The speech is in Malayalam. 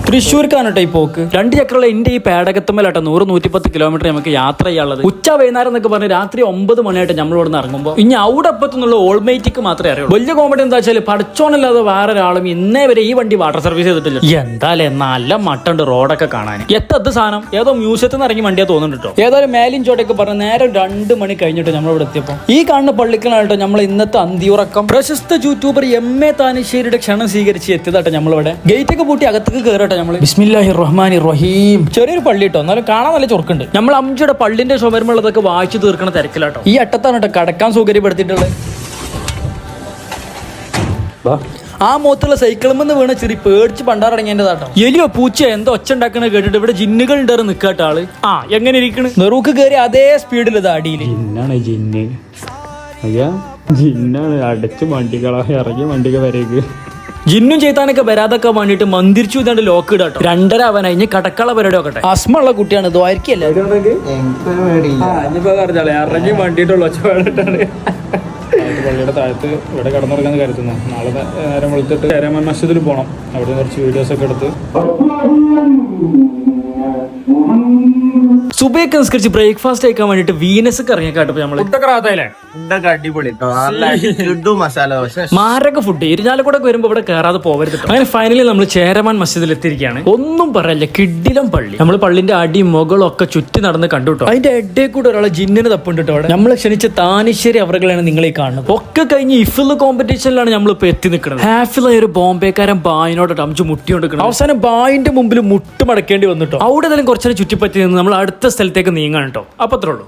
തൃശ്ശൂർക്കാണ് കേട്ടോ ഈ പോക്ക്. 2 ചക്രമുള്ള എന്റെ ഈ പേടകത്തുമ്മലാട്ടോ 100-110 കിലോമീറ്റർ നമുക്ക് യാത്ര ചെയ്യാനുള്ളത്. ഉച്ച വൈകുന്നേരം എന്നൊക്കെ പറഞ്ഞ് രാത്രി 9 മണിയായിട്ട് നമ്മളിവിടെ നിന്ന് ഇറങ്ങുമ്പോൾ ഇനി അവിടെ അപ്പത്തുനിന്നുള്ള ഓൾമേറ്റിക്ക് മാത്രമേ അറിയുള്ളൂ. വലിയ കോമഡി എന്താ വെച്ചാൽ പഠിച്ചോണല്ലാതെ വേറെ ഒരാളും ഇന്നേ വരെ ഈ വണ്ടി വാട്ടർ സർവീസ് ചെയ്തിട്ടില്ല. എന്തായാലും നല്ല മട്ടുണ്ട് റോഡൊക്കെ കാണാൻ. എത്തത് സാധനം ഏതോ മ്യൂസിയത്തിൽ നിന്ന് ഇറങ്ങി വണ്ടിയാ തോന്നുന്നുണ്ടോ. ഏതായാലും മേലിൻ ചോട്ടൊക്കെ പറഞ്ഞ് നേരം 2 മണി കഴിഞ്ഞിട്ട് നമ്മളിവിടെ എത്തിയപ്പോൾ ഈ കാണുന്ന പള്ളിക്കലാട്ടോ നമ്മൾ ഇന്നത്തെ അന്തിയുറക്കം. പ്രശസ്ത യൂട്യൂബർ MA താനിശ്ശേരിയുടെ ക്ഷണം സ്വീകരിച്ച് എത്തിയതാട്ടോ നമ്മളിവിടെ. ഗേറ്റ് ഒക്കെ പൂട്ടി അകത്തേക്ക് കയറട്ടെ നമ്മള്. ബിസ്മില്ലാഹിർ റഹ്മാനിർ റഹീം. ചെറിയൊരു പള്ളി കേട്ടോ, എന്നാലും കാണാൻ നല്ല ചുരുക്കുണ്ട്. നമ്മൾ അമ്മയുടെ പള്ളിന്റെ ഷൊമരുമുള്ളതൊക്കെ വായിച്ചു തീർക്കണ തിരക്കിലാട്ടോ. ഈ അട്ടത്താണ് കേട്ടോ കടക്കാൻ സൗകര്യപ്പെടുത്തിയിട്ടുള്ളത്. ആ മൂത്തുള്ള സൈക്കിളുമെന്ന് വീണ ചെറിയ പേടിച്ച് പണ്ടാറടങ്ങിയതാട്ടോ. എലിയോ പൂച്ച എന്തോ ഒച്ച ഉണ്ടാക്കണ കേട്ടിട്ട് ഇവിടെ ജിന്നുകൾ ഉണ്ടാറ് നിക്കാട്ട ആള്. എങ്ങനെ ഇരിക്കണ് നെറൂക്ക് കയറി അതേ സ്പീഡിൽ ഇത് അടിയില്. ജിന്ന് അയ്യാ ജിന്നാണ് അടച്ച് വണ്ടികളാ ഇറങ്ങി വണ്ടിക വരേക്ക്. ജിന്നും ചെയ്താനൊക്കെ വരാതൊക്കെ വേണ്ടിട്ട് മന്ദിരിച്ചു ഇതാണ്ട് ലോക്ക് ഇടാട്ടോ. 2:30 ആവാനായി. ഇനി കടക്കള പരിപാടി നോക്കട്ടെ. അസ്മുള്ള കുട്ടിയാണ് ഇത് ആയിരിക്കല്ലേ ഇറങ്ങി വണ്ടിയിട്ടുള്ള ഒച്ച വേണ്ടിട്ടാണ് പള്ളിയുടെ താഴത്ത് ഇവിടെ കടന്നുറങ്ങാന്ന് കരുതുന്നു. നാളെ നേരം വെളുത്തിട്ട് ചേരാമൻ മസ്ജിദിൽ പോകണം. അവിടെ കുറച്ച് വീഡിയോസ് ഒക്കെ എടുത്ത് സുബൈക്ക് നിസ്കരിച്ച് ബ്രേക്ക്ഫാസ്റ്റ് കഴിക്കാൻ വേണ്ടിട്ട് വീനസ് ഇറങ്ങിക്കാട്ടോ. നമ്മള് മാരൊക്കെ ഫുഡ് ഇരിഞ്ഞാലക്കൂടെ വരുമ്പോ ഇവിടെ കയറാതെ പോകരുത്. അങ്ങനെ ഫൈനലി നമ്മൾ ചേരമാൻ മസ്ജിദിൽ എത്തിയിരിക്കുകയാണ്. ഒന്നും പറയല്ല, കിഡിലം പള്ളി. നമ്മൾ പള്ളിന്റെ അടി മുകളും ഒക്കെ ചുറ്റി നടന്ന് കണ്ടുട്ടോ. അതിന്റെ ഇടയിൽ കൂടെ ഒരാളെ ജിന്നിന് തപ്പുണ്ട് കേട്ടോ. അവിടെ നമ്മളെ ക്ഷണിച്ച താനിശ്ശേരി അവരുകളാണ് നിങ്ങളീ കാണുന്നത്. ഒക്കെ കഴിഞ്ഞ് ഇഫിൽ കോമ്പറ്റീഷനിലാണ് നമ്മളിപ്പോ എത്തി നിൽക്കുന്നത്. ഹാഫിലായ ഒരു ബോംബെക്കാരൻ ബായിനോട് അമിച്ച് മുട്ടിയോണ്ടിരിക്കണം. അവസാനം ബായിന്റെ മുമ്പിൽ മുട്ട് മടക്കേണ്ടി വന്നിട്ടോ. അവിടെ തന്നെ കുറച്ചു ചുറ്റിപ്പറ്റി നിന്ന് നമ്മൾ അടുത്ത സ്ഥലത്തേക്ക് നീങ്ങാൻ കേട്ടോ. അപ്പൊ അത്രേ ഉള്ളൂ.